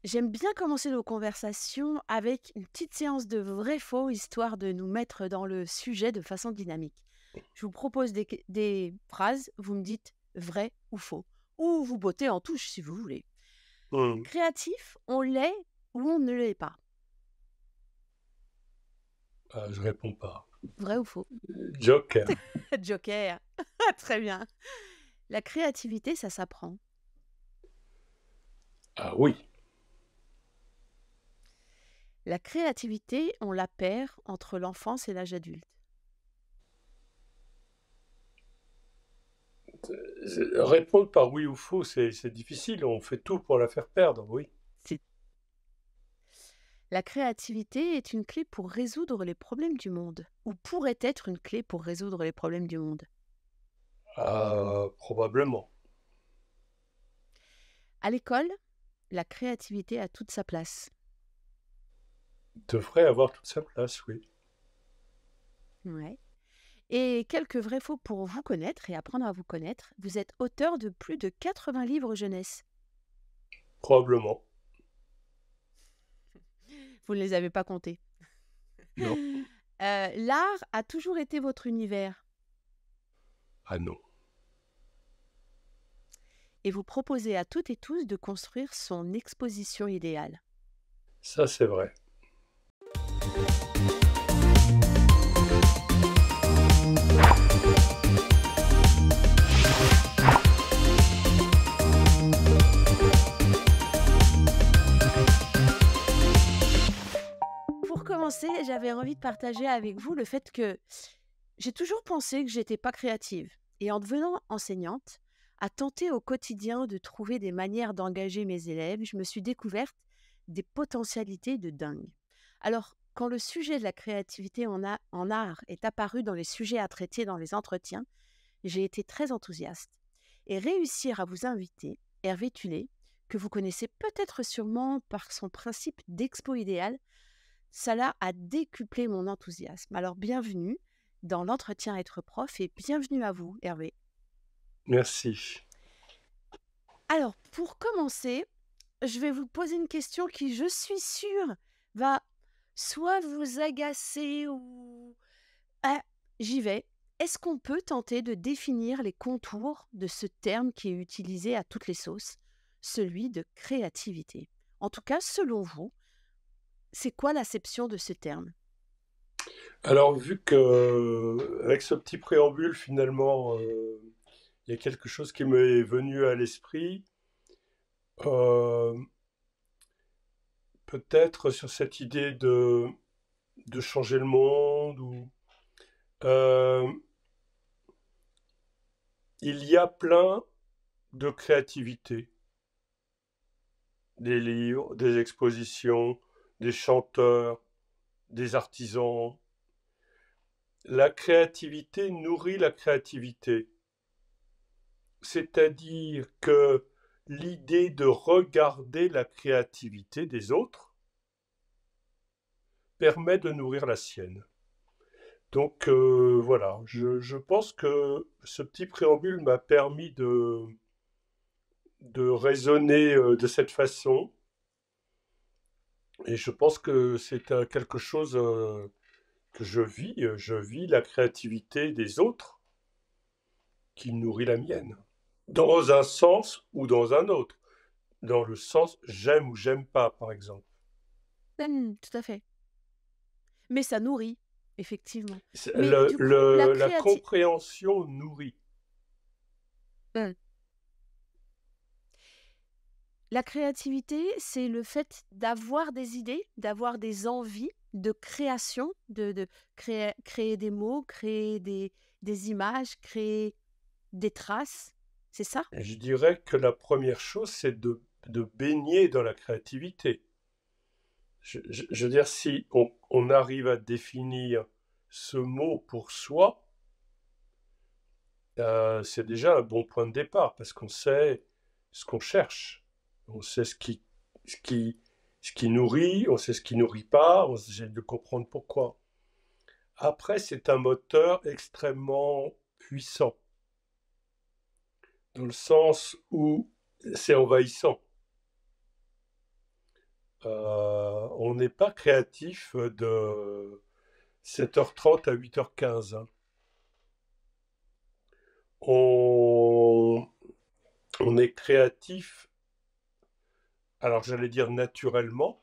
J'aime bien commencer nos conversations avec une petite séance de vrai-faux, histoire de nous mettre dans le sujet de façon dynamique. Je vous propose des phrases, vous me dites vrai ou faux. Ou vous bottez en touche si vous voulez. Mmh. Créatif, on l'est ou on ne l'est pas. Ah, je réponds pas. Vrai ou faux? Joker. Joker. Très bien. La créativité, ça s'apprend. Ah oui. La créativité, on la perd entre l'enfance et l'âge adulte. Répondre par oui ou faux, c'est difficile. On fait tout pour la faire perdre, oui. C'est La créativité est une clé pour résoudre les problèmes du monde, ou pourrait être une clé pour résoudre les problèmes du monde. Ah, probablement. À l'école, la créativité a toute sa place. Devrait avoir toute sa place, oui. Ouais. Et quelques vrais faux pour vous connaître et apprendre à vous connaître. Vous êtes auteur de plus de 80 livres jeunesse. Probablement. Vous ne les avez pas comptés. Non. L'art a toujours été votre univers. Ah non. Et vous proposez à toutes et tous de construire son exposition idéale. Ça, c'est vrai. Pour commencer, j'avais envie de partager avec vous le fait que j'ai toujours pensé que j'étais pas créative. Et en devenant enseignante, à tenter au quotidien de trouver des manières d'engager mes élèves, je me suis découverte des potentialités de dingue. Alors, quand le sujet de la créativité en art est apparu dans les sujets à traiter dans les entretiens, j'ai été très enthousiaste. Et réussir à vous inviter, Hervé Tullet, que vous connaissez peut-être sûrement par son principe d'expo idéal, cela a décuplé mon enthousiasme. Alors bienvenue dans l'entretien être prof et bienvenue à vous, Hervé. Merci. Alors pour commencer, je vais vous poser une question qui, je suis sûre, va soit vous agacer ou... Ah, j'y vais. Est-ce qu'on peut tenter de définir les contours de ce terme qui est utilisé à toutes les sauces, celui de créativité? En tout cas, selon vous, c'est quoi l'acception de ce terme? Alors, vu que, avec ce petit préambule, finalement, il y a quelque chose qui m'est venu à l'esprit. Euh, Peut-être sur cette idée de changer le monde. Euh, il y a plein de créativité. Des livres, des expositions, des chanteurs, des artisans. La créativité nourrit la créativité. C'est-à-dire que l'idée de regarder la créativité des autres permet de nourrir la sienne. Donc voilà, je pense que ce petit préambule m'a permis de raisonner de cette façon. Et je pense que c'est quelque chose que je vis. Je vis la créativité des autres qui nourrit la mienne. Dans un sens ou dans un autre. Dans le sens j'aime ou j'aime pas, par exemple. Tout à fait. Mais ça nourrit, effectivement. C'est Mais du coup, la compréhension nourrit. la créativité, c'est le fait d'avoir des idées, d'avoir des envies de création, de créer des mots, créer des images, créer des traces. C'est ça? Je dirais que la première chose, c'est de baigner dans la créativité. Je veux dire, si on arrive à définir ce mot pour soi, c'est déjà un bon point de départ parce qu'on sait ce qu'on cherche. On sait ce qui, ce qui nourrit, on sait ce qui nourrit pas, on essaie de comprendre pourquoi. Après, c'est un moteur extrêmement puissant, dans le sens où c'est envahissant. On n'est pas créatif de 7h30 à 8h15, hein. On, on est créatif, alors j'allais dire naturellement,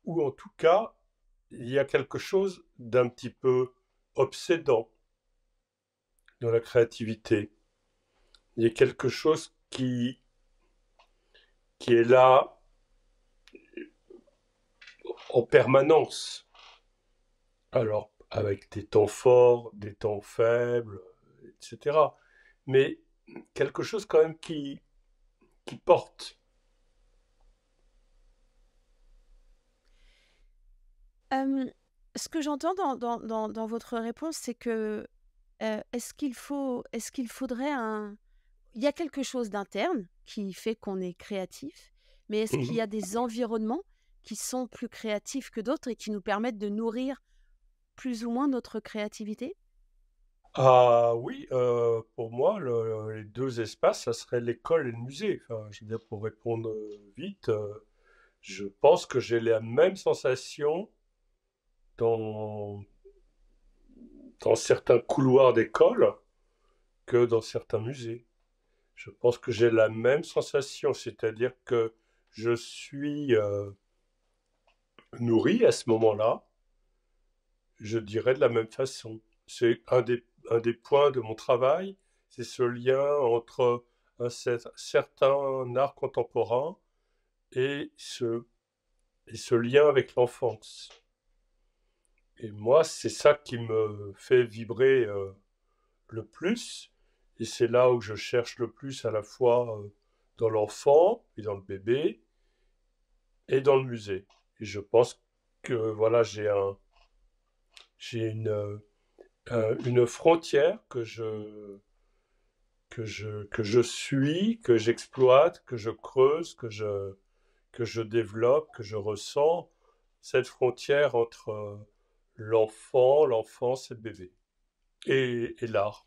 ou en tout cas, il y a quelque chose d'un petit peu obsédant dans la créativité. Il y a quelque chose qui est là en permanence. Alors, avec des temps forts, des temps faibles, etc. Mais quelque chose quand même qui porte. Hem, Ce que j'entends dans votre réponse, c'est que, est-ce qu'il faudrait un il y a quelque chose d'interne qui fait qu'on est créatif, mais est-ce qu'il y Mhm. a des environnements qui sont plus créatifs que d'autres et qui nous permettent de nourrir plus ou moins notre créativité? Ah oui, pour moi, les deux espaces, ça serait l'école et le musée. Enfin, je veux dire, pour répondre vite, je pense que j'ai la même sensation dans, dans certains couloirs d'école que dans certains musées. Je pense que j'ai la même sensation, c'est-à-dire que je suis nourri à ce moment-là, je dirais de la même façon. C'est un des points de mon travail, c'est ce lien entre certain art contemporain et et ce lien avec l'enfance. Et moi, c'est ça qui me fait vibrer le plus. Et c'est là où je cherche le plus à la fois dans l'enfant et dans le bébé et dans le musée. Et je pense que voilà, j'ai une frontière que je suis, que j'exploite, que je creuse, que je développe, que je ressens, cette frontière entre l'enfant, l'enfance et le bébé, et l'art.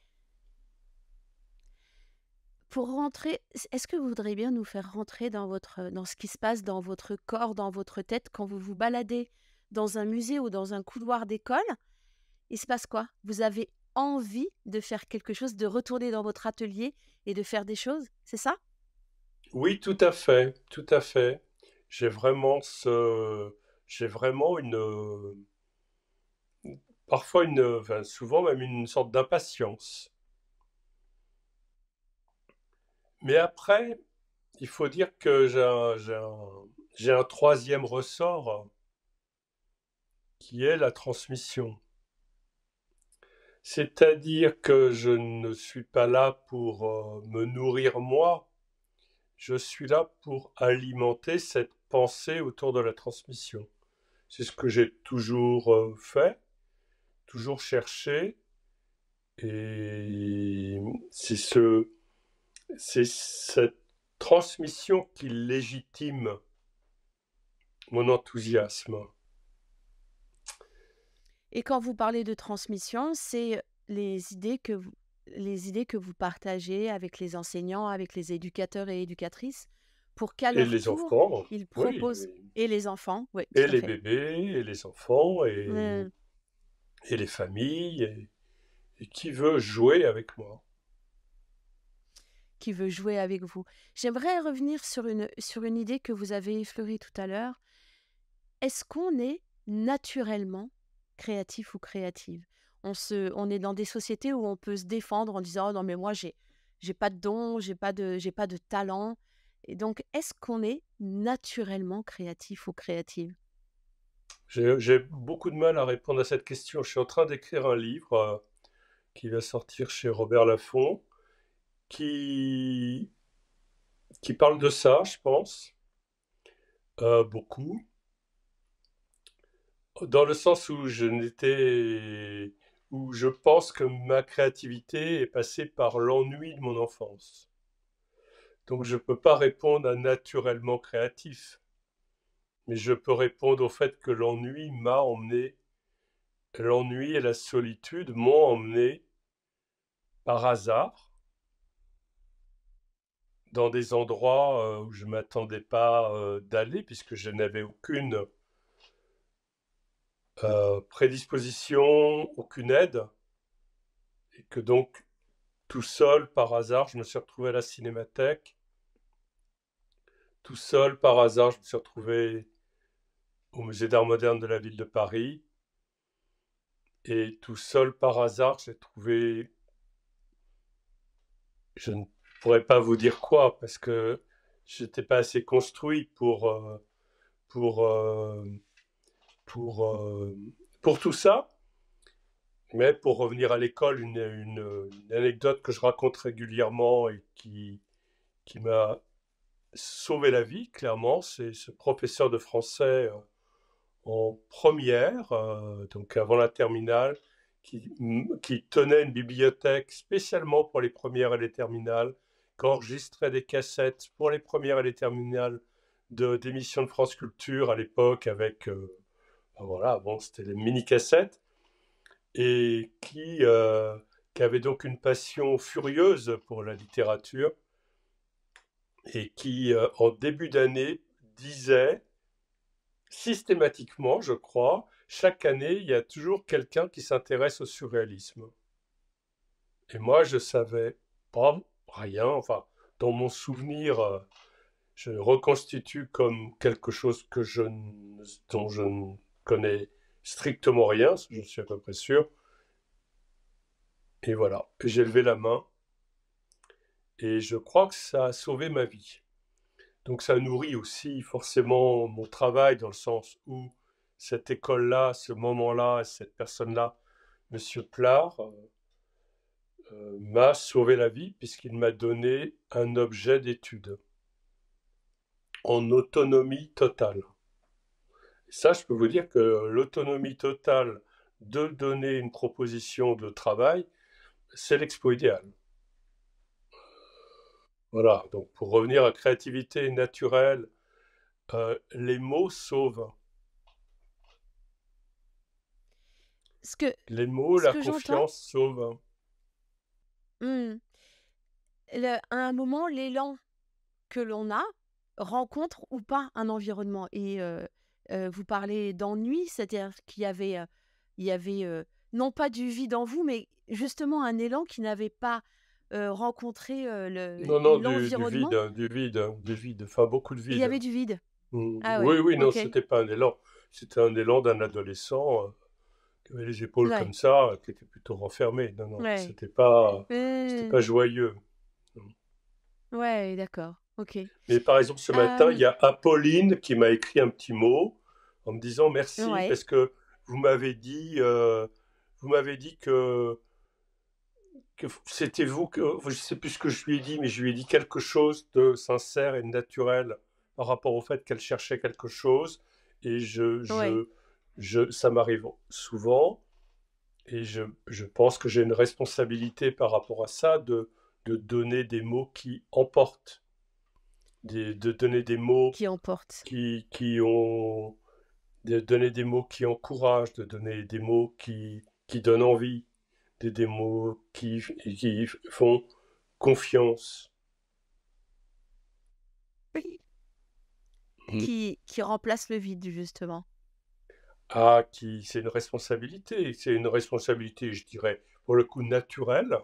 Pour rentrer, est-ce que vous voudriez bien nous faire rentrer dans ce qui se passe dans votre corps, dans votre tête quand vous vous baladez dans un musée ou dans un couloir d'école? Il se passe quoi? Vous avez envie de faire quelque chose, de retourner dans votre atelier et de faire des choses, c'est ça? Oui, tout à fait, tout à fait. J'ai vraiment j'ai vraiment parfois enfin, souvent même une sorte d'impatience. Mais après, il faut dire que j'ai un troisième ressort qui est la transmission. C'est-à-dire que je ne suis pas là pour me nourrir moi, je suis là pour alimenter cette pensée autour de la transmission. C'est ce que j'ai toujours fait, toujours cherché, et c'est c'est cette transmission qui légitime mon enthousiasme. Et quand vous parlez de transmission, c'est les idées que vous partagez avec les enseignants, avec les éducateurs et éducatrices, pour qu'à Et leur les tour, enfants, ils oui, proposent et les enfants, oui, et tout à les fait. bébés, et les enfants, Heu, et les familles, et qui veut jouer avec moi. qui veut jouer avec vous. J'aimerais revenir sur une idée que vous avez effleurée tout à l'heure. Est-ce qu'on est naturellement créatif ou créative? On est dans des sociétés où on peut se défendre en disant: «Oh non, mais moi j'ai pas de don, j'ai pas de talent», et donc est-ce qu'on est naturellement créatif ou créative? J'ai beaucoup de mal à répondre à cette question. Je suis en train d'écrire un livre qui va sortir chez Robert Laffont, qui, qui parle de ça, je pense, beaucoup, dans le sens où où je pense que ma créativité est passée par l'ennui de mon enfance. Donc je ne peux pas répondre à naturellement créatif, mais je peux répondre au fait que l'ennui et la solitude m'ont emmené par hasard dans des endroits où je ne m'attendais pas d'aller, puisque je n'avais aucune prédisposition, aucune aide, et que donc, tout seul, par hasard, je me suis retrouvé à la Cinémathèque. Tout seul, par hasard, je me suis retrouvé au Musée d'Art moderne de la ville de Paris. Et tout seul, par hasard, j'ai trouvé, je ne pourrais pas vous dire quoi, parce que je n'étais pas assez construit pour, euh, pour, euh, pour tout ça. Mais pour revenir à l'école, une anecdote que je raconte régulièrement et qui m'a sauvé la vie, clairement, c'est ce professeur de français en première, donc avant la terminale, qui tenait une bibliothèque spécialement pour les premières et les terminales, qui enregistrait des cassettes pour les premières et les terminales d'émissions de France Culture à l'époque avec, ben voilà, bon, c'était les mini-cassettes, et qui avait donc une passion furieuse pour la littérature, et qui, en début d'année, disait systématiquement, je crois, chaque année, il y a toujours quelqu'un qui s'intéresse au surréalisme. Et moi, je savais pas rien, enfin, dans mon souvenir, je reconstitue comme quelque chose dont je ne connais strictement rien, je suis à peu près sûr. Et voilà, j'ai levé la main et je crois que ça a sauvé ma vie. Donc ça nourrit aussi forcément mon travail dans le sens où cette école-là, ce moment-là, cette personne-là, Monsieur Plard, m'a sauvé la vie puisqu'il m'a donné un objet d'étude en autonomie totale. Et ça, je peux vous dire que l'autonomie totale de donner une proposition de travail, c'est l'expo idéale. Voilà, donc pour revenir à créativité naturelle, les mots sauvent. Ce que, Les mots, ce la que j'entends, confiance sauvent. hmm, à un moment, l'élan que l'on a rencontre ou pas un environnement. Et vous parlez d'ennui, c'est-à-dire qu'il y avait non pas du vide en vous, mais justement un élan qui n'avait pas rencontré Non, non, du vide, l'environnement. hein, du vide, enfin beaucoup de Il y vide. avait du vide. Ah Oui, ouais, oui, non, ok. c'était pas un élan. C'était un élan d'un adolescent qui avait les épaules comme Ouais, ça, qui était plutôt renfermé. Non, non, ouais. c'était Euh, pas joyeux. ouais, d'accord, ok. Mais par exemple, ce matin, il Euh, y a Apolline qui m'a écrit un petit mot en me disant merci ouais, parce que vous m'avez dit, euh, vous m'avez dit que c'était vous, que je sais plus ce que je lui ai dit, mais je lui ai dit quelque chose de sincère et de naturel par rapport au fait qu'elle cherchait quelque chose. Et ouais. ça m'arrive souvent, et je pense que j'ai une responsabilité par rapport à ça de donner des mots qui emportent, de donner des mots Qui emporte. qui ont, de donner des mots qui encouragent, de donner des mots qui donnent envie, des mots qui font confiance. Oui. Mhm. Qui remplace le vide, justement. Ah, c'est une responsabilité, je dirais, pour le coup naturelle,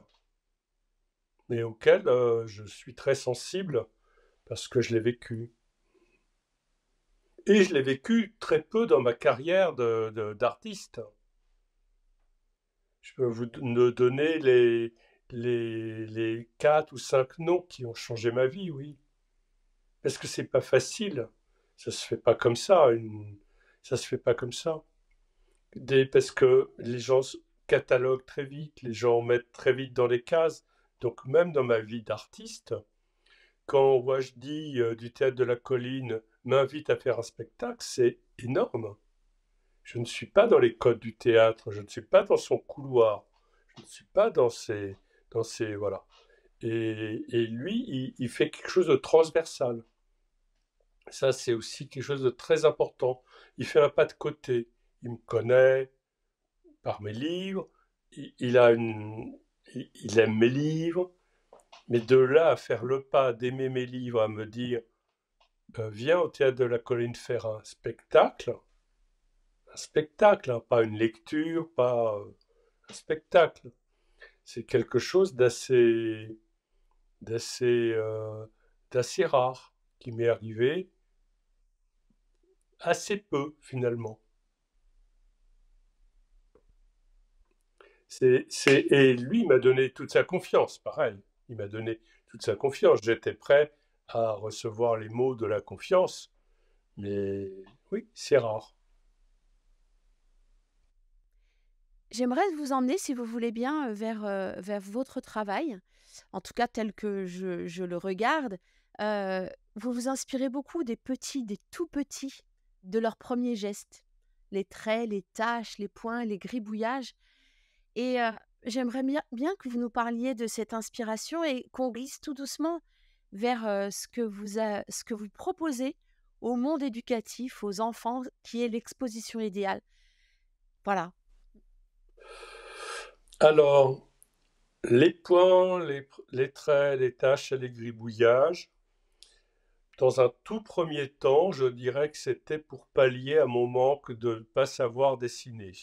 mais auquel je suis très sensible parce que je l'ai vécu. Et je l'ai vécu très peu dans ma carrière d'artiste. Je peux vous donner les 4 ou 5 noms qui ont changé ma vie, oui. Parce que c'est pas facile. Ça se fait pas comme ça. Ça se fait pas comme ça. Parce que les gens cataloguent très vite, les gens mettent très vite dans les cases. Donc même dans ma vie d'artiste, quand Wajdi du Théâtre de la Colline m'invite à faire un spectacle, c'est énorme. Je ne suis pas dans les codes du théâtre, je ne suis pas dans son couloir, je ne suis pas voilà. Et lui, il fait quelque chose de transversal. Ça, c'est aussi quelque chose de très important. Il fait un pas de côté. Il me connaît par mes livres. Il aime mes livres. Mais de là à faire le pas, d'aimer mes livres, à me dire, viens au théâtre de la Colline faire un spectacle, hein, pas une lecture, pas un spectacle. C'est quelque chose d'assez, d'assez rare qui m'est arrivé assez peu finalement. Et lui m'a donné toute sa confiance, pareil. Il m'a donné toute sa confiance. J'étais prêt à recevoir les mots de la confiance, mais oui, c'est rare. J'aimerais vous emmener, si vous voulez bien, vers votre travail, en tout cas tel que je le regarde. Vous vous inspirez beaucoup des petits, des tout petits, de leurs premiers gestes. Les traits, les taches, les points, les gribouillages. Et j'aimerais bien que vous nous parliez de cette inspiration et qu'on glisse tout doucement vers ce que vous proposez au monde éducatif, aux enfants, qui est l'exposition idéale. Voilà. Alors, les points, les traits, les taches et les gribouillages, dans un tout premier temps, je dirais que c'était pour pallier à mon manque de ne pas savoir dessiner.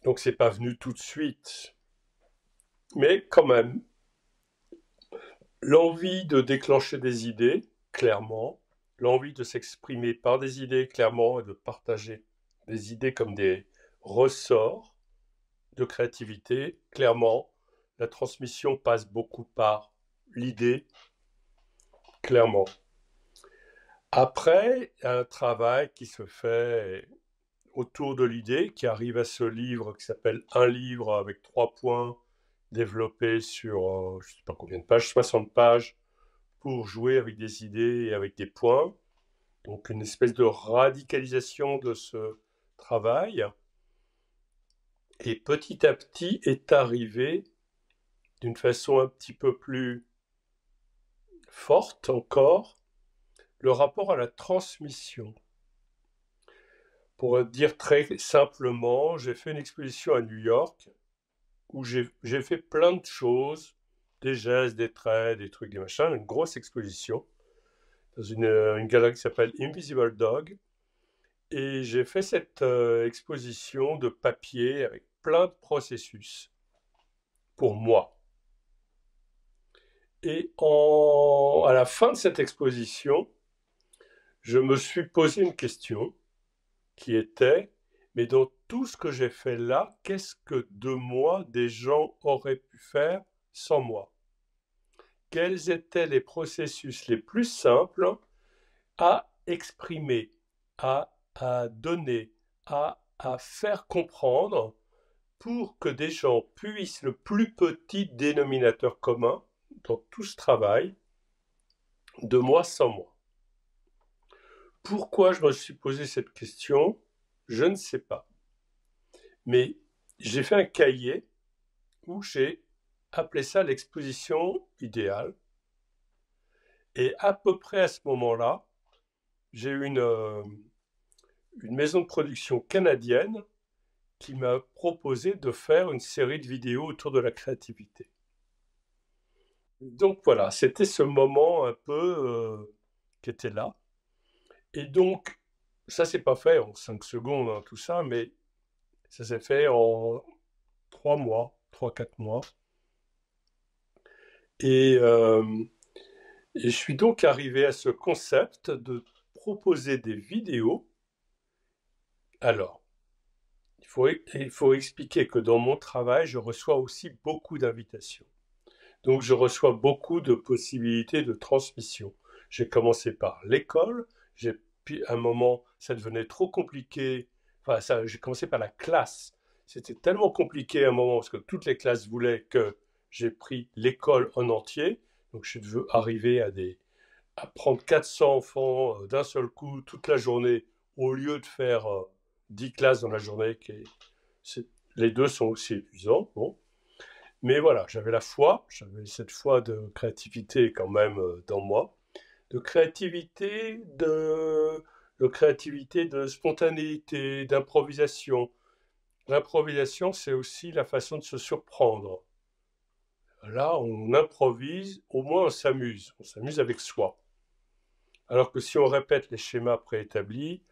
Donc c'est pas venu tout de suite. Mais quand même, l'envie de déclencher des idées, clairement, l'envie de s'exprimer par des idées, clairement, et de partager des idées comme des ressorts de créativité, clairement, la transmission passe beaucoup par l'idée, clairement. Après, il y a un travail qui se fait autour de l'idée, qui arrive à ce livre qui s'appelle Un livre avec 3 points, développé sur, je ne sais pas combien de pages, 60 pages, pour jouer avec des idées et avec des points. Donc une espèce de radicalisation de ce travail. Et petit à petit est arrivé, d'une façon un petit peu plus forte encore, le rapport à la transmission. Pour dire très simplement, j'ai fait une exposition à New York où j'ai fait plein de choses, des gestes, des traits, des trucs, des machins, une grosse exposition dans une galerie qui s'appelle Invisible Dog. Et j'ai fait cette exposition de papier avec plein de processus pour moi. Et à la fin de cette exposition, je me suis posé une question qui était, mais dans tout ce que j'ai fait là, qu'est-ce que de moi des gens auraient pu faire sans moi? Quels étaient les processus les plus simples à exprimer, à donner, à faire comprendre pour que des gens puissent le plus petit dénominateur commun dans tout ce travail de moi sans moi. Pourquoi je me suis posé cette question? Je ne sais pas. Mais j'ai fait un cahier où j'ai appelé ça l'exposition idéale. Et à peu près à ce moment-là, j'ai eu une maison de production canadienne qui m'a proposé de faire une série de vidéos autour de la créativité. Donc voilà, c'était ce moment un peu qui était là. Et donc, ça s'est pas fait en 5 secondes, hein, tout ça, mais ça s'est fait en 3 mois, 3-4 mois. Et, euh, et je suis donc arrivé à ce concept de proposer des vidéos. Alors, il faut expliquer que dans mon travail, je reçois aussi beaucoup d'invitations. Donc, je reçois beaucoup de possibilités de transmission. J'ai commencé par l'école, puis à un moment, ça devenait trop compliqué. Enfin, j'ai commencé par la classe. C'était tellement compliqué à un moment parce que toutes les classes voulaient que j'ai pris l'école en entier. Donc, je suis arrivé à prendre 400 enfants d'un seul coup toute la journée au lieu de faire 10 classes dans la journée. Les deux sont aussi épuisants. Bon. Mais voilà, j'avais la foi, j'avais cette foi de créativité quand même dans moi, de créativité, de créativité, de spontanéité, d'improvisation. L'improvisation, c'est aussi la façon de se surprendre. Là, on improvise, au moins on s'amuse avec soi. Alors que si on répète les schémas préétablis,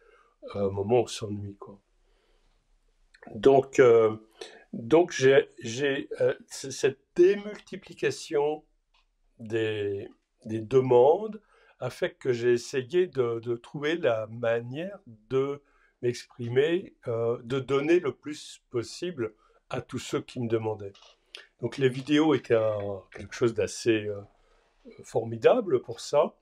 à un moment on s'ennuie, quoi. Donc, cette démultiplication des, des demandes a fait que j'ai essayé de trouver la manière de m'exprimer, de donner le plus possible à tous ceux qui me demandaient. Donc les vidéos étaient quelque chose d'assez formidable pour ça.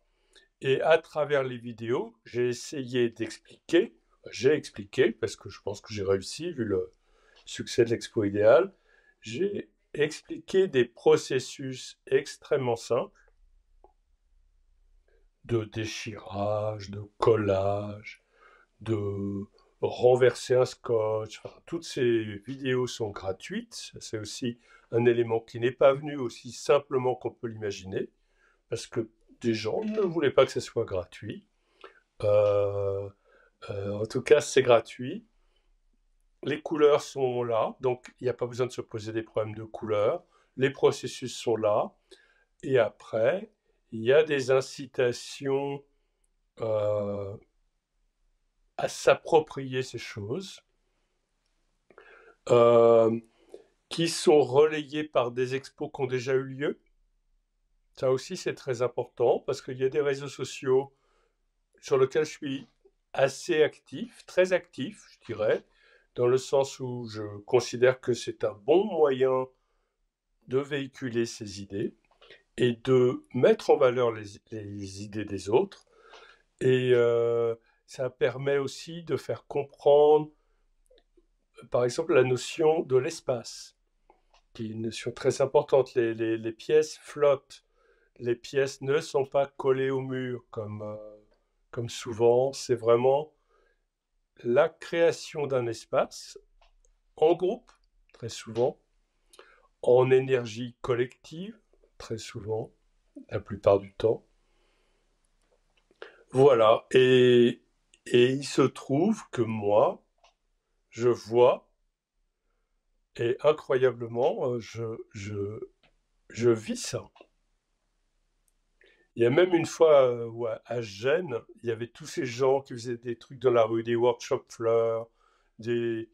Et à travers les vidéos, j'ai essayé d'expliquer, j'ai expliqué, parce que je pense que j'ai réussi, vu le succès de l'Expo Idéal, j'ai expliqué des processus extrêmement simples de déchirage, de collage, de renverser un scotch. Enfin, toutes ces vidéos sont gratuites. C'est aussi un élément qui n'est pas venu aussi simplement qu'on peut l'imaginer, parce que des gens ne voulaient pas que ce soit gratuit. Euh, en tout cas, c'est gratuit. Les couleurs sont là, donc il n'y a pas besoin de se poser des problèmes de couleurs. Les processus sont là. Et après, il y a des incitations euh, à s'approprier ces choses, euh, qui sont relayées par des expos qui ont déjà eu lieu. Ça aussi, c'est très important, parce qu'il y a des réseaux sociaux sur lesquels je suis assez actif, très actif, je dirais, dans le sens où je considère que c'est un bon moyen de véhiculer ses idées et de mettre en valeur les idées des autres. Et ça permet aussi de faire comprendre, par exemple, la notion de l'espace, qui est une notion très importante. Les pièces flottent, les pièces ne sont pas collées au mur comme souvent. C'est vraiment la création d'un espace en groupe, très souvent, en énergie collective, très souvent, la plupart du temps. Voilà, et il se trouve que moi, je vois, et incroyablement, je vis ça. Il y a même une fois où à Gênes, il y avait tous ces gens qui faisaient des trucs dans la rue, des workshops fleurs, des...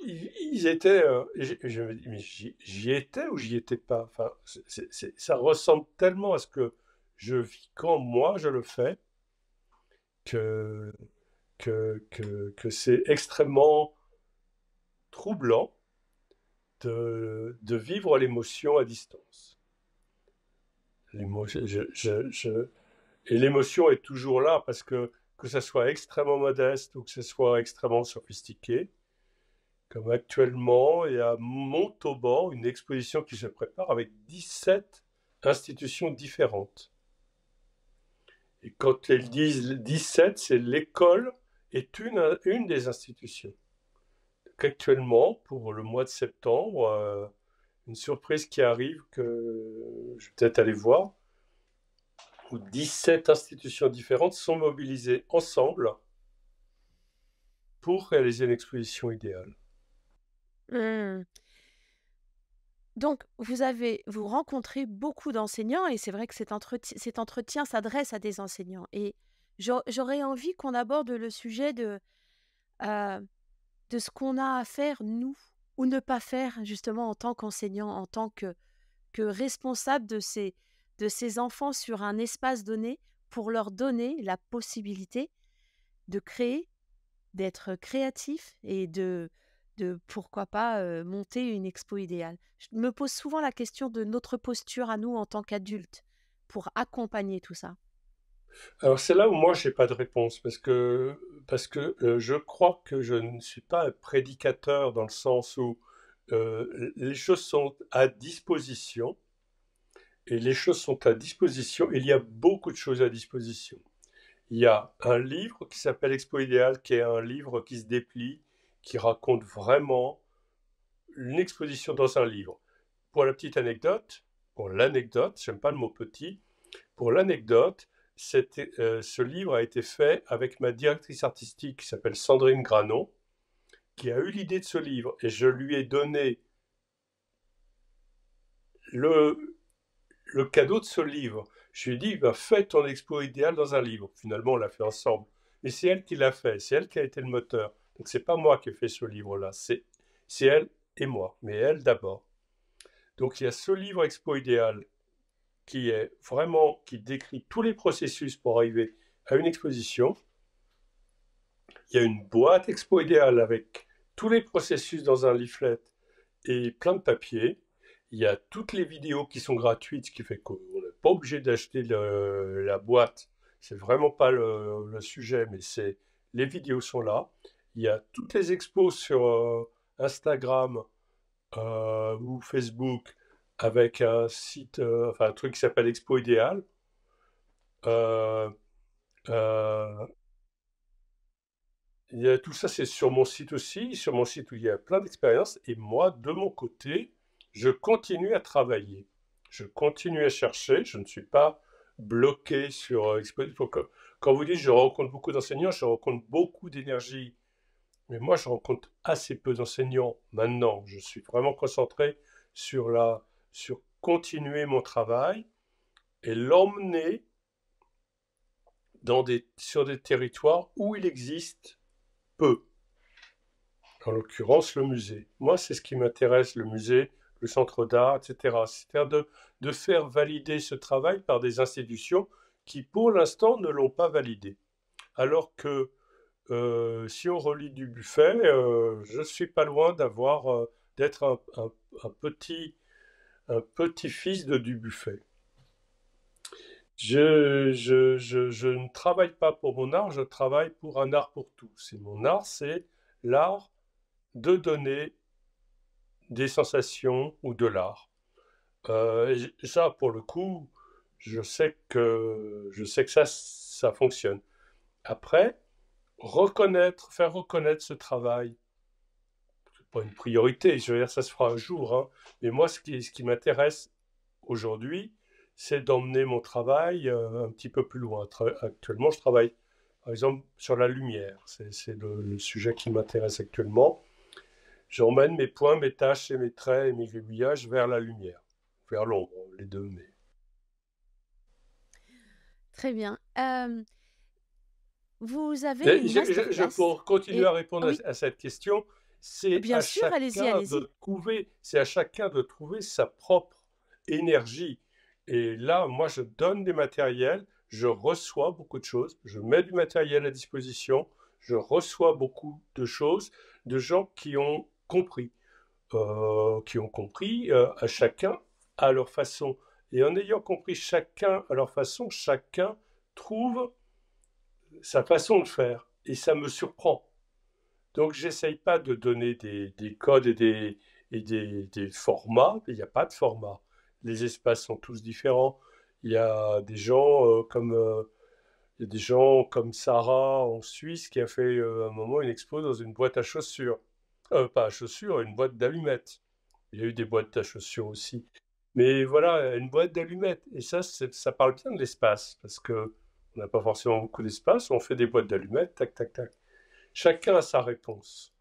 Ils étaient... je me dis, mais j'y étais ou j'y étais pas? Enfin, ça ressemble tellement à ce que je vis quand moi je le fais que, que c'est extrêmement troublant de vivre l'émotion à distance. L'émotion, et l'émotion est toujours là parce que ça soit extrêmement modeste ou que ce soit extrêmement sophistiqué. Comme actuellement, il y a Montauban, une exposition qui se prépare avec 17 institutions différentes. Et quand elles disent 17, c'est l'école est une des institutions. Donc actuellement, pour le mois de septembre, une surprise qui arrive que je vais peut-être aller voir, où 17 institutions différentes sont mobilisées ensemble pour réaliser une exposition idéale. Mmh. Donc, vous rencontrez beaucoup d'enseignants et c'est vrai que cet entretien s'adresse à des enseignants. Et j'aurais envie qu'on aborde le sujet euh, de ce qu'on a à faire, nous, ou ne pas faire, justement, en tant qu'enseignant, en tant que responsable de ces enfants sur un espace donné, pour leur donner la possibilité de créer, d'être créatif et de pourquoi pas monter une expo idéale. Je me pose souvent la question de notre posture à nous en tant qu'adultes pour accompagner tout ça. Alors c'est là où moi j'ai pas de réponse parce que je crois que je ne suis pas un prédicateur dans le sens où les choses sont à disposition et les choses sont à disposition. Il y a beaucoup de choses à disposition. Il y a un livre qui s'appelle Expo Idéal, qui est un livre qui se déplie, qui raconte vraiment une exposition dans un livre. Pour la petite anecdote, pour l'anecdote, j'aime pas le mot petit, pour l'anecdote, ce livre a été fait avec ma directrice artistique qui s'appelle Sandrine Granon, qui a eu l'idée de ce livre. Et je lui ai donné le, le cadeau de ce livre. Je lui ai dit, ben, fais ton expo idéal dans un livre. Finalement, on l'a fait ensemble. Et c'est elle qui l'a fait, c'est elle qui a été le moteur. Donc c'est pas moi qui ai fait ce livre-là, c'est elle et moi, mais elle d'abord. Donc il y a ce livre Expo idéal qui est vraiment, qui décrit tous les processus pour arriver à une exposition. Il y a une boîte Expo idéal avec tous les processus dans un leaflet et plein de papier. Il y a toutes les vidéos qui sont gratuites, ce qui fait qu'on n'est pas obligé d'acheter la boîte. C'est vraiment pas le sujet, mais les vidéos sont là. Il y a toutes les expos sur Instagram ou Facebook avec un site, enfin un truc qui s'appelle Expo Idéal. Euh, euh, tout ça, c'est sur mon site aussi, sur mon site où il y a plein d'expériences. Et moi, de mon côté, je continue à travailler. Je continue à chercher. Je ne suis pas bloqué sur Quand vous dites je rencontre beaucoup d'enseignants, je rencontre beaucoup d'énergie. Mais moi, je rencontre assez peu d'enseignants maintenant. Je suis vraiment concentré sur continuer mon travail et l'emmener sur des territoires où il existe peu. En l'occurrence, le musée. Moi, c'est ce qui m'intéresse, le musée, le centre d'art, etc. C'est-à-dire de faire valider ce travail par des institutions qui, pour l'instant, ne l'ont pas validé. Alors que si on relit du Buffet, je ne suis pas loin d'être un petit-fils de Dubuffet. Je ne travaille pas pour mon art, je travaille pour un art pour tous. Et mon art, c'est l'art de donner des sensations ou de l'art. Et ça, pour le coup, je sais que ça fonctionne. Après, faire reconnaître ce travail, c'est pas une priorité, je veux dire, ça se fera un jour, hein. Mais moi, ce qui m'intéresse aujourd'hui, c'est d'emmener mon travail un petit peu plus loin. Actuellement, je travaille, par exemple, sur la lumière. C'est le sujet qui m'intéresse actuellement. J'emmène mes points, mes taches et mes traits et mes gribouillages vers la lumière, vers l'ombre, les deux. Mais... Très bien. Vous avez une masterclass Pour continuer et à répondre oui, à cette question, bien sûr, allez-y, allez-y. c'est à chacun de trouver sa propre énergie. Et là, moi, je donne des matériels, je reçois beaucoup de choses, je mets du matériel à disposition, je reçois beaucoup de choses de gens qui ont compris à chacun à leur façon. Et en ayant compris chacun à leur façon, chacun trouve sa façon de faire. Et ça me surprend. Donc, j'essaye pas de donner des codes des formats. Il n'y a pas de format. Les espaces sont tous différents. Il y a des gens il y a des gens comme Sarah en Suisse qui a fait un moment une expo dans une boîte à chaussures. Pas à chaussures, une boîte d'allumettes. Il y a eu des boîtes à chaussures aussi. Mais voilà, une boîte d'allumettes. Et ça parle bien de l'espace, parce que on n'a pas forcément beaucoup d'espace. On fait des boîtes d'allumettes, tac, tac, tac. Chacun a sa réponse.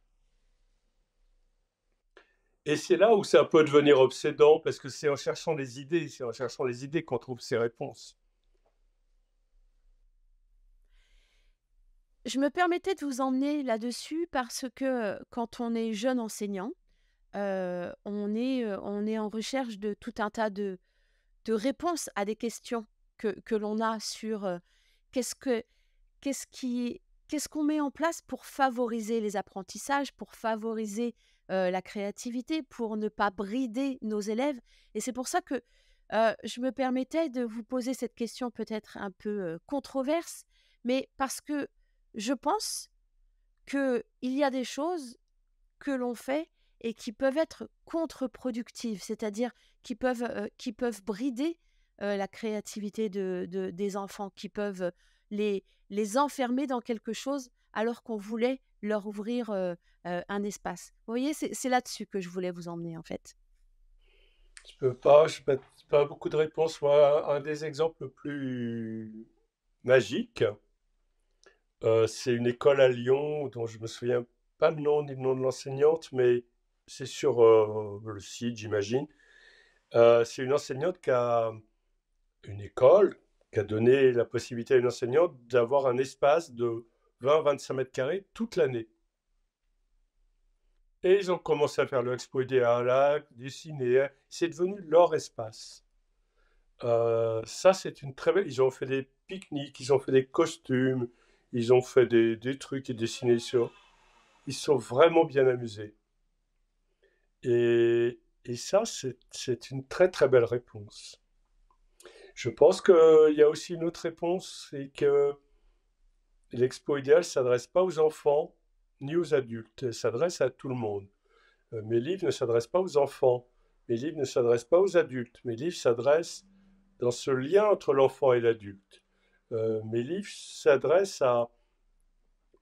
Et c'est là où ça peut devenir obsédant, parce que c'est en cherchant les idées qu'on trouve ses réponses. Je me permettais de vous emmener là-dessus parce que quand on est jeune enseignant, on est en recherche de tout un tas de réponses à des questions que l'on a sur qu'est-ce que, qu'est-ce qui, qu'est-ce qu'on met en place pour favoriser les apprentissages, pour favoriser la créativité, pour ne pas brider nos élèves. Et c'est pour ça que je me permettais de vous poser cette question peut-être un peu controverse, mais parce que je pense qu'il y a des choses que l'on fait et qui peuvent être contre-productives, c'est-à-dire qui peuvent brider la créativité des enfants, qui peuvent les enfermer dans quelque chose alors qu'on voulait leur ouvrir un espace. Vous voyez, c'est là-dessus que je voulais vous emmener en fait. Je n'ai pas beaucoup de réponses. Moi, un des exemples plus magiques, c'est une école à Lyon dont je me souviens pas le nom ni le nom de l'enseignante, mais c'est sur le site, j'imagine. C'est une enseignante qui a une école qui a donné la possibilité à une enseignante d'avoir un espace de 20-25 mètres carrés toute l'année. Et ils ont commencé à faire le expo idéal, à dessiner. C'est devenu leur espace. Ça, c'est une très belle. Ils ont fait des pique-niques, ils ont fait des costumes, ils ont fait des trucs et dessiné sur. Ils sont vraiment bien amusés. Et ça, c'est une très très belle réponse. Je pense qu'il y a aussi une autre réponse, c'est que l'expo idéale ne s'adresse pas aux enfants ni aux adultes, elle s'adresse à tout le monde. Mes livres ne s'adressent pas aux enfants, mes livres ne s'adressent pas aux adultes, mes livres s'adressent dans ce lien entre l'enfant et l'adulte. Mes livres s'adressent à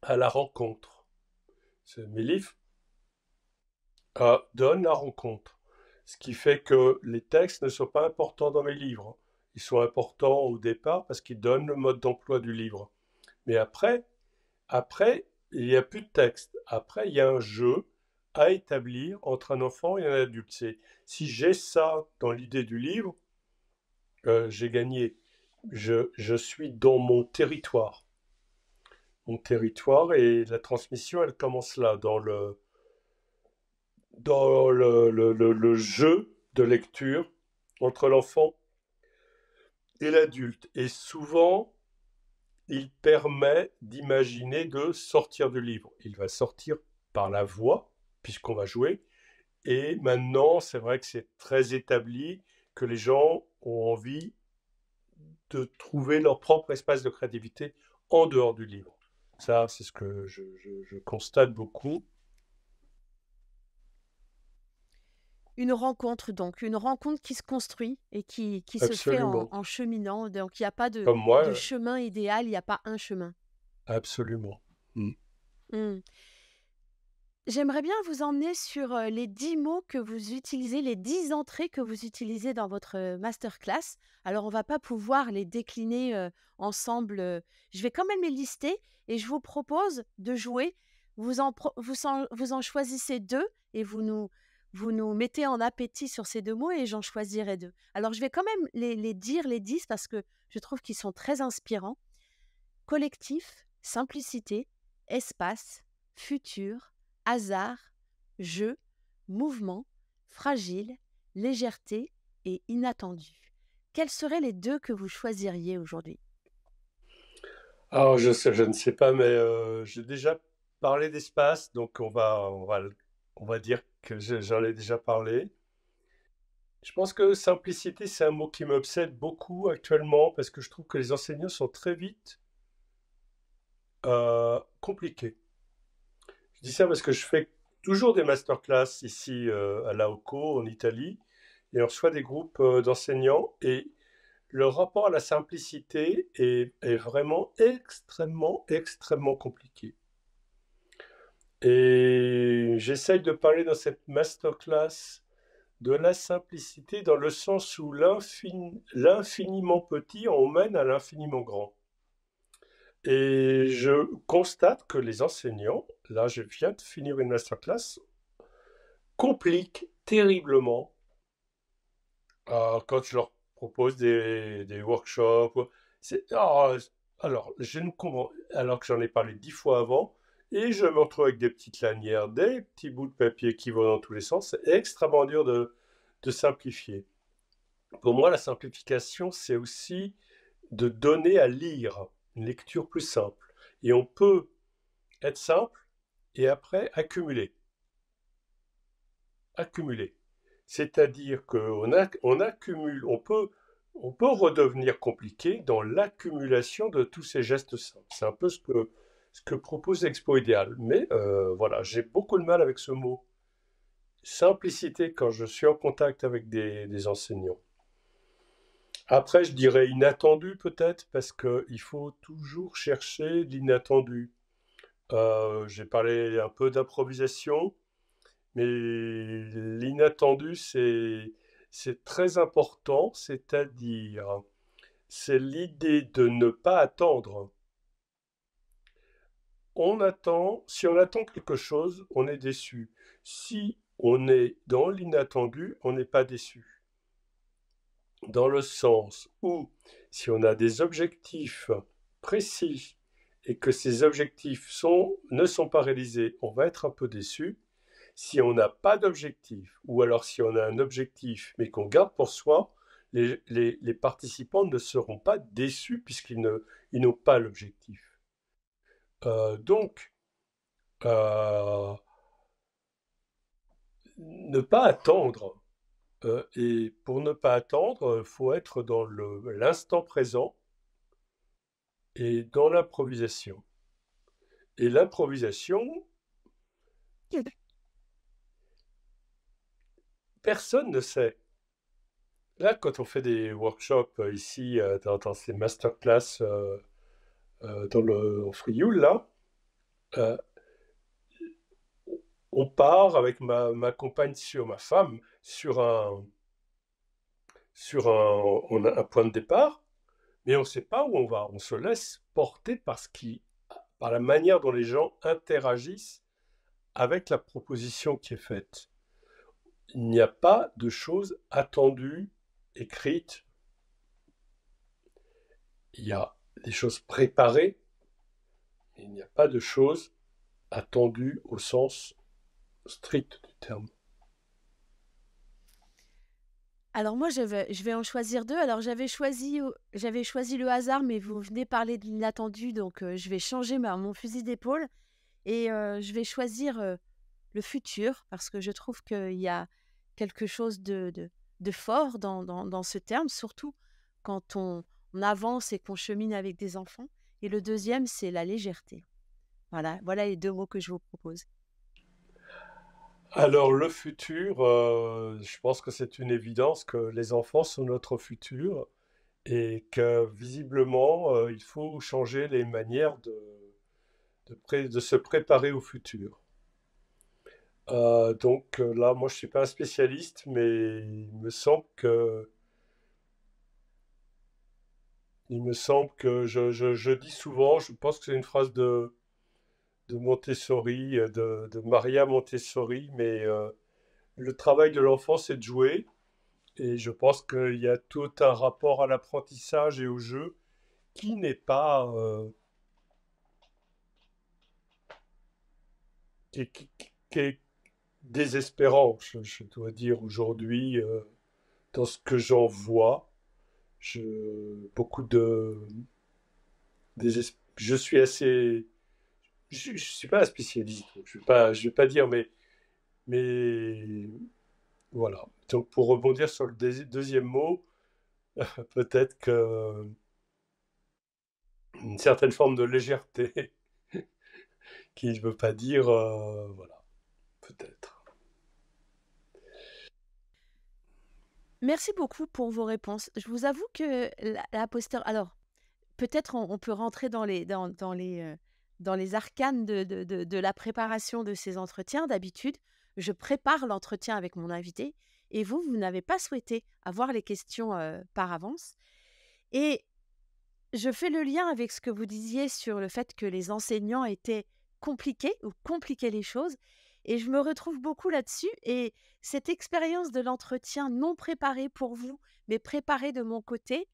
la rencontre. Mes livres donnent la rencontre. Ce qui fait que les textes ne sont pas importants dans mes livres. Ils sont importants au départ parce qu'ils donnent le mode d'emploi du livre. Mais après, il n'y a plus de texte. Après, il y a un jeu à établir entre un enfant et un adulte. Si j'ai ça dans l'idée du livre, j'ai gagné. Je suis dans mon territoire. Mon territoire et la transmission, elle commence là, dans le jeu de lecture entre l'enfant et l'adulte. Et souvent, il permet d'imaginer de sortir du livre. Il va sortir par la voix, puisqu'on va jouer. Et maintenant, c'est vrai que c'est très établi que les gens ont envie de trouver leur propre espace de créativité en dehors du livre. Ça, c'est ce que je constate beaucoup. Une rencontre donc, une rencontre qui se construit et qui se fait Absolument. en cheminant. Donc il n'y a pas Comme de moi, chemin idéal, il n'y a pas un chemin. absolument. Mm. Mmh. J'aimerais bien vous emmener sur, les 10 mots que vous utilisez, les 10 entrées que vous utilisez dans votre, masterclass. Alors on va pas pouvoir les décliner, ensemble, je vais quand même les lister et je vous propose de jouer. Vous en choisissez 2 et vous nous mettez en appétit sur ces 2 mots et j'en choisirai 2. Alors je vais quand même les dire les 10 parce que je trouve qu'ils sont très inspirants. Collectif, simplicité, espace, futur, hasard, jeu, mouvement, fragile, légèreté et inattendu. Quels seraient les 2 que vous choisiriez aujourd'hui? Alors, je ne sais pas, mais j'ai déjà parlé d'espace, donc on va dire que j'en ai déjà parlé. Je pense que simplicité, c'est un mot qui m'obsède beaucoup actuellement parce que je trouve que les enseignants sont très vite compliqués. Je dis ça parce que je fais toujours des masterclass ici à Laoco, en Italie, et on reçoit des groupes d'enseignants, et le rapport à la simplicité est vraiment extrêmement, extrêmement compliqué. Et j'essaye de parler dans cette masterclass de la simplicité dans le sens où l'infiniment petit emmène à l'infiniment grand. Et je constate que les enseignants, là je viens de finir une masterclass, compliquent terriblement quand je leur propose des workshops. Alors, je ne comprends, alors que j'en ai parlé 10 fois avant, et je me retrouve avec des petites lanières, des petits bouts de papier qui vont dans tous les sens. C'est extrêmement dur de simplifier. Pour moi, la simplification, c'est aussi de donner à lire une lecture plus simple. Et on peut être simple et après accumuler. Accumuler. C'est-à-dire qu'on accumule, on peut redevenir compliqué dans l'accumulation de tous ces gestes simples. C'est un peu ce que propose l'Expo Idéal. Mais voilà, j'ai beaucoup de mal avec ce mot simplicité quand je suis en contact avec des enseignants. Après, je dirais inattendu peut-être, parce qu'il faut toujours chercher l'inattendu. J'ai parlé un peu d'improvisation, mais l'inattendu, c'est très important, c'est-à-dire, c'est l'idée de ne pas attendre. Si on attend quelque chose, on est déçu. Si on est dans l'inattendu, on n'est pas déçu. dans le sens où si on a des objectifs précis et que ces objectifs ne sont pas réalisés, on va être un peu déçu. Si on n'a pas d'objectif, ou alors si on a un objectif mais qu'on garde pour soi, les participants ne seront pas déçus puisqu'ils n'ont pas l'objectif. Donc, euh, ne pas attendre. Et pour ne pas attendre, il faut être dans l'instant présent et dans l'improvisation. Et l'improvisation, personne ne sait. Là, quand on fait des workshops ici, dans ces masterclass en Frioul, là, euh, on part avec ma compagne, ma femme, on a un point de départ, mais on ne sait pas où on va. On se laisse porter par la manière dont les gens interagissent avec la proposition qui est faite. Il n'y a pas de choses attendues, écrites. Il y a des choses préparées, mais il n'y a pas de choses attendues au sens strict du terme. Alors moi, je vais en choisir deux. Alors j'avais choisi le hasard, mais vous venez parler de l'inattendu, donc je vais changer mon fusil d'épaule et je vais choisir le futur parce que je trouve qu'il y a quelque chose de fort dans ce terme, surtout quand on avance et qu'on chemine avec des enfants. Et le deuxième, c'est la légèreté. Voilà les deux mots que je vous propose. Alors le futur, je pense que c'est une évidence que les enfants sont notre futur et que visiblement, il faut changer les manières de se préparer au futur. Donc là, moi, je suis pas un spécialiste, mais il me semble que je dis souvent, je pense que c'est une phrase de Montessori, de Maria Montessori, mais le travail de l'enfant, c'est de jouer. Et je pense qu'il y a tout un rapport à l'apprentissage et au jeu qui n'est pas, qui est désespérant, je dois dire aujourd'hui, dans ce que j'en vois. Beaucoup je suis assez, je suis pas un spécialiste, je vais pas dire, mais voilà. Donc pour rebondir sur le deuxième mot, peut-être que une certaine forme de légèreté qui ne veut pas dire, voilà, peut-être. Merci beaucoup pour vos réponses. Je vous avoue que alors peut-être on peut rentrer dans les arcanes de la préparation de ces entretiens. D'habitude, je prépare l'entretien avec mon invité et vous n'avez pas souhaité avoir les questions par avance. Et je fais le lien avec ce que vous disiez sur le fait que les enseignants étaient compliqués ou compliquaient les choses. Et je me retrouve beaucoup là-dessus. Et cette expérience de l'entretien non préparé pour vous, mais préparé de mon côté,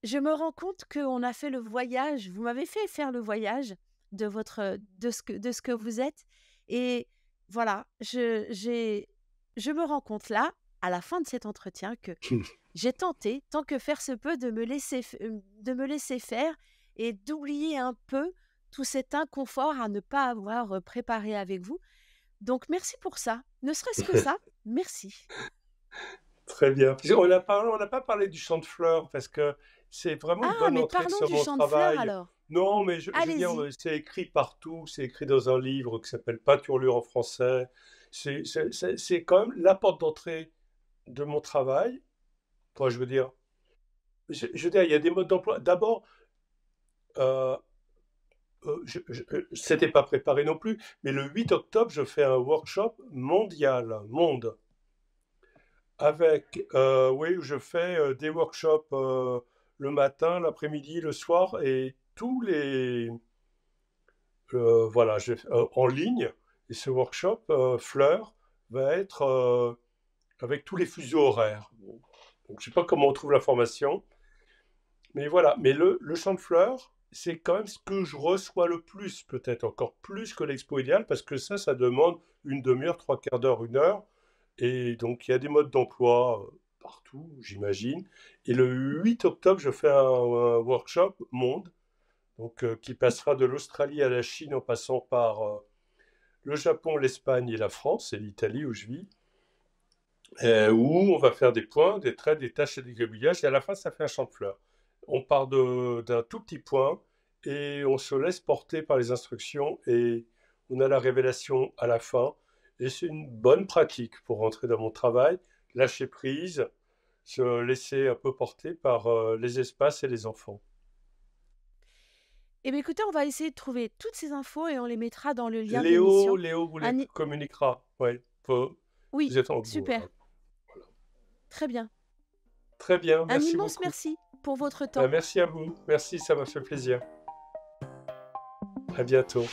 je me rends compte qu'on a fait le voyage. Vous m'avez fait faire le voyage de ce que vous êtes. Et voilà, je me rends compte là, à la fin de cet entretien, que j'ai tenté, tant que faire se peut, de me laisser faire et d'oublier un peu tout cet inconfort à ne pas avoir préparé avec vous. Donc, merci pour ça. Ne serait-ce que ça, merci. Très bien. On n'a pas parlé du chant de fleurs parce que c'est vraiment une Ah, bonne mais entrée parlons sur du mon chant de fleurs travail. alors. Non, mais je veux dire, Allez-y. c'est écrit partout, c'est écrit dans un livre qui s'appelle Peinturlure en français. C'est quand même la porte d'entrée de mon travail. Enfin, je veux dire, je veux dire, il y a des modes d'emploi. D'abord, euh, c'était pas préparé non plus, mais le 8 octobre, je fais un workshop mondial, monde. Avec, oui, je fais des workshops le matin, l'après-midi, le soir, et voilà, en ligne. Et ce workshop fleurs va être avec tous les fuseaux horaires. Bon. Donc, je ne sais pas comment on trouve l'information, mais voilà. Mais le champ de fleurs, c'est quand même ce que je reçois le plus, peut-être encore plus que l'expo idéale, parce que ça demande une demi-heure, trois quarts d'heure, une heure. Et donc, il y a des modes d'emploi partout, j'imagine. Et le 8 octobre, je fais un workshop monde, donc, qui passera de l'Australie à la Chine en passant par le Japon, l'Espagne et la France, et l'Italie où je vis, où on va faire des points, des traits, des taches et des gribouillages, et à la fin, ça fait un champ de fleurs. On part d'un tout petit point et on se laisse porter par les instructions et on a la révélation à la fin. Et c'est une bonne pratique pour rentrer dans mon travail, lâcher prise, se laisser un peu porter par les espaces et les enfants. Eh bien, écoutez, on va essayer de trouver toutes ces infos et on les mettra dans le lien de Léo, l'émission. Léo vous les Un i- communiquera. Ouais, vous Oui, vous êtes en gros là. super, très bien. Très bien, Un merci immense beaucoup. merci pour votre temps. Merci à vous. Merci, ça m'a fait plaisir. À bientôt.